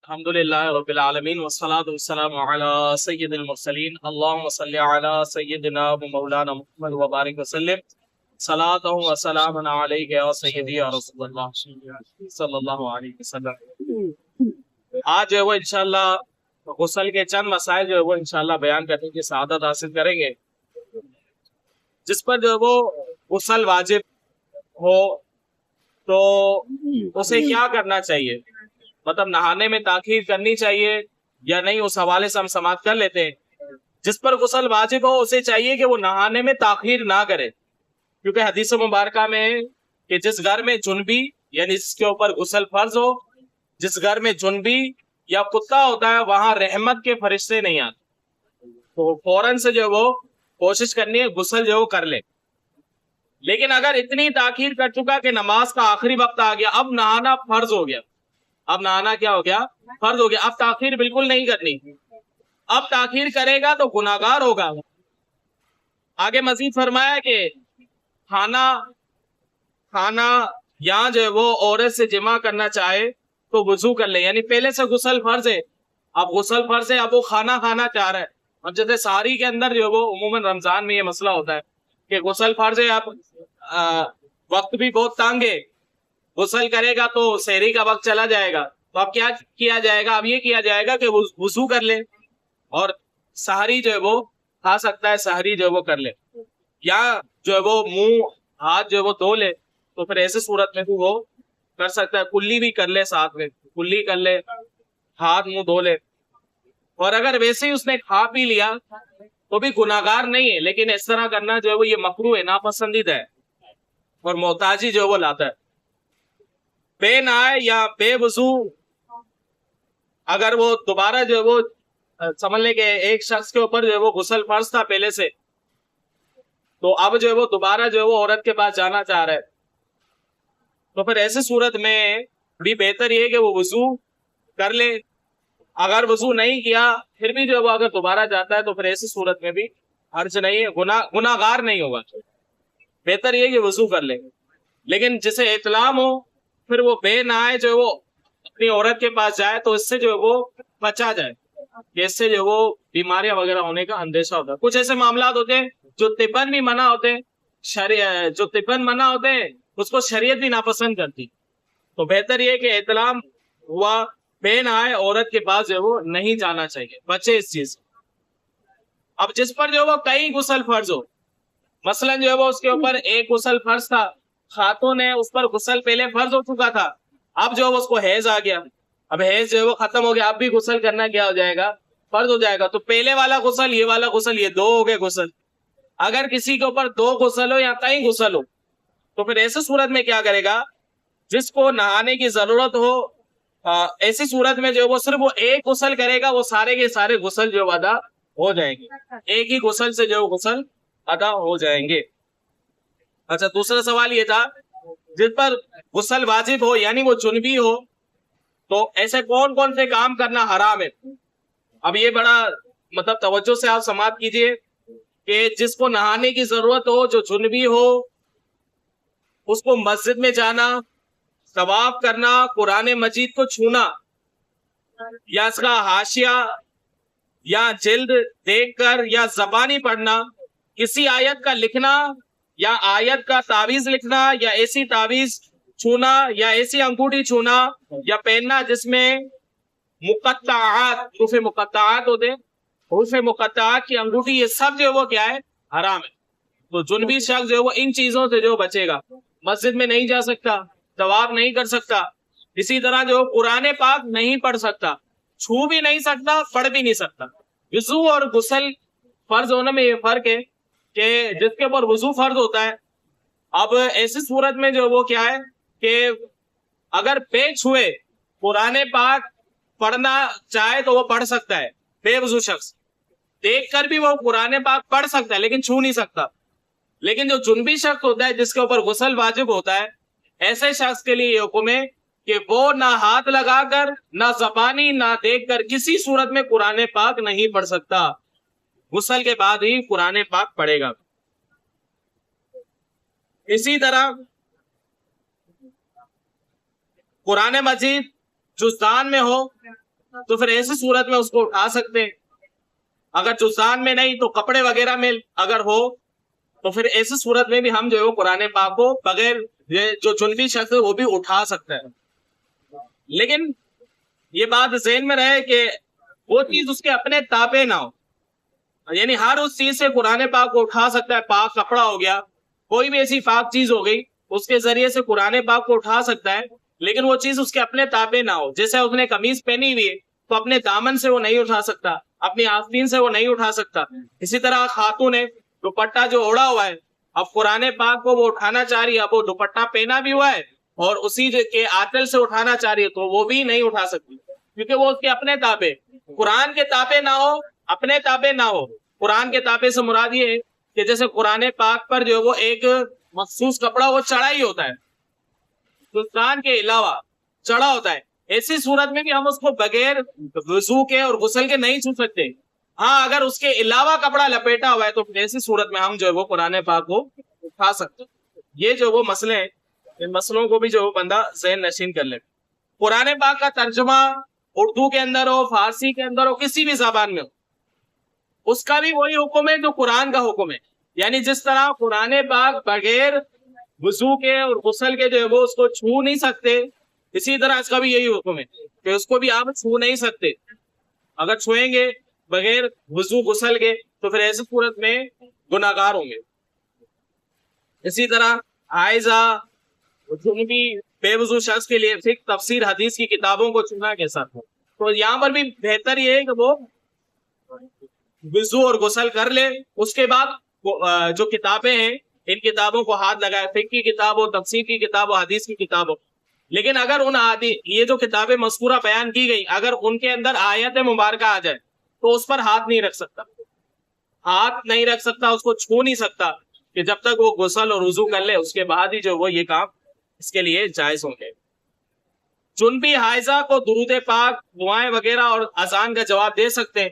الحمد للہ رب العالمین والصلاة والسلام علی سید المرسلین اللہم صلی علی سیدنا و مولانا محمد وبارک وسلم صلاۃ و سلام علیک یا سیدی یا رسول اللہ صلی اللہ علیہ وسلم۔ آج جو ہے وہ انشاءاللہ غسل کے چند مسائل جو ہے وہ انشاءاللہ بیان کرنے کی سعادت حاصل کریں گے، جس پر جو ہے وہ غسل واجب ہو تو اسے کیا کرنا چاہیے، مطلب نہانے میں تاخیر کرنی چاہیے یا نہیں، اس حوالے سے ہم سماعت کر لیتے ہیں۔ جس پر غسل واجب ہو اسے چاہیے کہ وہ نہانے میں تاخیر نہ کرے، کیونکہ حدیث مبارکہ میں ہے کہ جس گھر میں جنبی یعنی جس کے اوپر غسل فرض ہو، جس گھر میں جنبی یا کتا ہوتا ہے وہاں رحمت کے فرشتے نہیں آتے، تو فوراً سے جو وہ کوشش کرنی ہے غسل جو کر لے۔ لیکن اگر اتنی تاخیر کر چکا کہ نماز کا آخری وقت آ گیا، اب نہانا فرض ہو گیا، اب نہانا کیا ہو گیا، فرض ہو گیا، اب تاخیر بالکل نہیں کرنی، اب تاخیر کرے گا تو گناہگار ہوگا۔ آگے مزید فرمایا کہ کھانا یہاں جو ہے وہ عورت سے جمع کرنا چاہے تو وضو کر لے، یعنی پہلے سے غسل فرض ہے، اب غسل فرض ہے، اب وہ کھانا چاہ رہا ہے۔ اب جیسے سحری کے اندر جو وہ عموماً رمضان میں یہ مسئلہ ہوتا ہے کہ غسل فرض ہے، اب وقت بھی بہت تنگ ہے، غسل کرے گا تو سحری کا وقت چلا جائے گا، تو اب کیا کیا جائے گا، اب یہ کیا جائے گا کہ وضو کر لے اور سحری جو ہے وہ کھا سکتا ہے، سحری جو ہے وہ کر لے، یا جو ہے وہ منہ ہاتھ جو ہے وہ دھو لے، تو پھر ایسے صورت میں بھی وہ کر سکتا ہے، کلی بھی کر لے، ساتھ میں کلی کر لے، ہاتھ منہ دھو لے۔ اور اگر ویسے ہی اس نے کھا پی لیا تو بھی گناہگار نہیں ہے، لیکن اس طرح کرنا جو ہے وہ یہ مکروہ ہے، ناپسندیدہ ہے اور محتاجی جو ہے وہ لاتا ہے۔ بے نہائے یا بے وضو اگر وہ دوبارہ جو ہے وہ سمجھ لے کہ ایک شخص کے اوپر جو ہے وہ غسل فرض تھا پہلے سے، تو اب جو ہے وہ دوبارہ جو ہے وہ عورت کے پاس جانا چاہ رہا ہے، تو پھر ایسے صورت میں بھی بہتر یہ ہے کہ وہ وضو کر لے۔ اگر وضو نہیں کیا پھر بھی جو ہے وہ اگر دوبارہ جاتا ہے تو پھر ایسی صورت میں بھی حرج نہیں ہے، گناہگار نہیں ہوگا، بہتر یہ کہ وضو کر لے۔ لیکن جسے احتلام ہو پھر وہ بے نہائے جو ہے وہ اپنی عورت کے پاس جائے تو اس سے جو ہے وہ بچا جائے، کہ اس سے جو ہے وہ بیماریاں وغیرہ ہونے کا اندیشہ ہوتا ہے۔ کچھ ایسے معاملات ہوتے ہیں جو طباً بھی منع ہوتے ہیں، جو طباً منع ہوتے ہیں اس کو شریعت بھی ناپسند کرتی، تو بہتر یہ کہ احتلام ہوا بے نہائے عورت کے پاس جو ہے وہ نہیں جانا چاہیے، بچے اس چیز۔ اب جس پر جو ہے وہ کئی غسل فرض ہو، مثلا جو ہے وہ اس کے اوپر ایک غسل فرض تھا، خاتون ہے اس پر غسل پہلے فرض ہو چکا تھا، اب جو ہے اس کو حیض آ گیا، اب حیض جو ہے وہ ختم ہو گیا، اب بھی غسل کرنا کیا ہو جائے گا، فرض ہو جائے گا، تو پہلے والا غسل یہ والا غسل یہ دو ہو گئے غسل۔ اگر کسی کے اوپر دو غسل ہو یا کئی غسل ہو تو پھر ایسی صورت میں کیا کرے گا، جس کو نہانے کی ضرورت ہو ایسی صورت میں جو وہ صرف وہ ایک غسل کرے گا، وہ سارے کے سارے غسل جو ادا ہو جائیں گے، ایک ہی غسل سے جو غسل ادا ہو جائیں گے۔ اچھا، دوسرا سوال یہ تھا جس پر غسل واجب ہو یعنی وہ جنبی ہو، تو ایسے کون کون سے کام کرنا حرام ہے۔ اب یہ بڑا مطلب توجہ سے آپ سماعت کیجئے کہ جس کو نہانے کی ضرورت ہو، جو جنبی ہو، اس کو مسجد میں جانا، طواف کرنا، قرآن مجید کو چھونا یا اس کا حاشیہ یا جلد دیکھ کر یا زبانی پڑھنا، کسی آیت کا لکھنا یا آیت کا تعویذ لکھنا یا ایسی تعویذ چھونا یا ایسی انگوٹھی چھونا یا پہننا جس میں مقطعات، حروف مقطعات ہوتے ہیں، حروف مقطعات کی انگوٹھی، یہ سب جو وہ کیا ہے، حرام ہے۔ تو جنبی شخص جو وہ ان چیزوں سے جو بچے گا، مسجد میں نہیں جا سکتا، طواف نہیں کر سکتا، اسی طرح جو قرآن پاک نہیں پڑھ سکتا، چھو بھی نہیں سکتا، پڑھ بھی نہیں سکتا۔ وضو اور غسل فرض ہونے میں یہ فرق ہے کہ جس کے اوپر وضو فرض ہوتا ہے، اب ایسی صورت میں جو وہ کیا ہے کہ اگر بے چھوئے قرآن پاک پڑھنا چاہے تو وہ پڑھ سکتا ہے، بے وضو شخص دیکھ کر بھی وہ قرآن پاک پڑھ سکتا ہے لیکن چھو نہیں سکتا۔ لیکن جو جنبی شخص ہوتا ہے جس کے اوپر غسل واجب ہوتا ہے، ایسے شخص کے لیے یہ حکم ہے کہ وہ نہ ہاتھ لگا کر، نہ زبانی، نہ دیکھ کر کسی صورت میں قرآن پاک نہیں پڑھ سکتا، غسل کے بعد ہی قرآن پاک پڑھے گا۔ اسی طرح قرآن مجید جزدان میں ہو تو پھر ایسی صورت میں اس کو اٹھا سکتے ہیں. اگر جزان میں نہیں تو کپڑے وغیرہ میں اگر ہو تو پھر ایسی صورت میں بھی ہم جو ہے وہ قرآن پاک کو بغیر یہ جو جنبی شخص ہے وہ بھی اٹھا سکتا ہے. لیکن یہ بات ذہن میں رہے کہ وہ چیز اس کے اپنے تابع نہ ہو. یعنی ہر اس چیز سے قرآن پاک کو اٹھا سکتا ہے. پاک کپڑا ہو گیا, کوئی بھی ایسی پاک چیز ہو گئی, اس کے ذریعے سے قرآن پاک کو اٹھا سکتا ہے, لیکن وہ چیز اس کے اپنے تابع نہ ہو. جیسے اس نے قمیض پہنی ہوئی ہے تو اپنے دامن سے وہ نہیں اٹھا سکتا, اپنی آستین سے وہ نہیں اٹھا سکتا. اسی طرح خاتون ہے, دوپٹہ جو اوڑھا ہوا ہے, اب قرآن پاک کو وہ اٹھانا چاہ رہی ہے, اب وہ دوپٹہ پہنا بھی ہوا ہے اور اسی کے آنچل سے اٹھانا چاہ رہی ہے تو وہ بھی نہیں اٹھا سکتی, کیونکہ وہ اس کے اپنے تابع. قرآن کے تابع نہ ہو, اپنے تابع نہ ہو. قرآن کے تابع سے مراد یہ ہے کہ جیسے قرآن پاک پر جو وہ ایک مخصوص کپڑا وہ چڑھا ہی ہوتا ہے, قرآن کے علاوہ چڑھا ہوتا ہے. ایسی صورت میں بھی ہم اس کو بغیر وضو کے اور غسل کے نہیں چھو سکتے. ہاں اگر اس کے علاوہ کپڑا لپیٹا ہوا ہے تو ایسی صورت میں ہم جو ہے وہ قرآن پاک کو اٹھا سکتے. یہ جو وہ مسئلے ہیں, ان مسئلوں کو بھی جو بندہ ذہن نشین کر لے. قرآن پاک کا ترجمہ اردو کے اندر ہو, فارسی کے اندر ہو, کسی بھی زبان میں ہو, اس کا بھی وہی حکم ہے جو قرآن کا حکم ہے. یعنی جس طرح قرآن پاک بغیر وضو کے اور غسل کے جو ہے وہ اس کو چھو نہیں سکتے, اسی طرح اس کا بھی یہی حکم ہے کہ اس کو بھی آپ چھو نہیں سکتے. اگر چھوئیں گے بغیر وضو غسل کے تو پھر ایسی صورت میں گناہگار ہوں گے. اسی طرح حائضہ, جنبی, بے وضو شخص کے لیے فقہ, تفسیر, حدیث کی کتابوں کو چننا کیسا ہے. تو یہاں پر بھی بہتر یہ ہے کہ وہ وضو اور غسل کر لے, اس کے بعد جو کتابیں ہیں ان کتابوں کو ہاتھ لگائے, فقہ کی کتاب ہو, تفسیر کی کتاب ہو, حدیث کی کتاب ہو. لیکن اگر یہ جو کتابیں مذکورہ بیان کی گئی, اگر ان کے اندر آیت مبارکہ آ جائے تو اس پر ہاتھ نہیں رکھ سکتا, ہاتھ نہیں رکھ سکتا, اس کو چھو نہیں سکتا, کہ جب تک وہ غسل اور وضو کر لے اس کے بعد ہی جو وہ یہ کام اس کے لیے جائز ہوں گے. جنبی حائضہ کو درود پاک, دعائیں وغیرہ اور اذان کا جواب دے سکتے ہیں.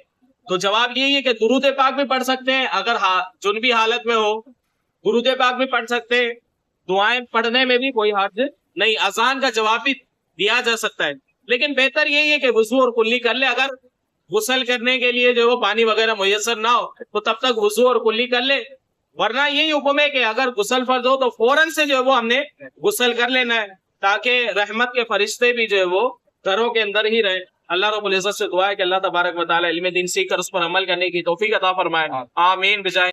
تو جواب یہی ہے کہ درود پاک بھی پڑھ سکتے ہیں, اگر جنبی حالت میں ہو درود پاک بھی پڑھ سکتے ہیں, دعائیں پڑھنے میں بھی کوئی حرج نہیں, اذان کا جواب بھی دیا جا سکتا ہے. لیکن بہتر یہی ہے کہ وضو اور کلی کر لے. اگر غسل کرنے کے لیے جو وہ پانی وغیرہ میسر نہ ہو تو تب تک وضو اور کلی کر لے, ورنہ یہی حکم ہے کہ اگر غسل فرض ہو تو فوراً سے جو ہے وہ ہم نے غسل کر لینا ہے, تاکہ رحمت کے فرشتے بھی جو ہے وہ گھروں کے اندر ہی رہے. اللہ رب العزت سے دعا ہے کہ اللہ تبارک و تعالی علم دین سیکھ کر اس پر عمل کرنے کی توفیق عطا فرمائے. آمین بجائے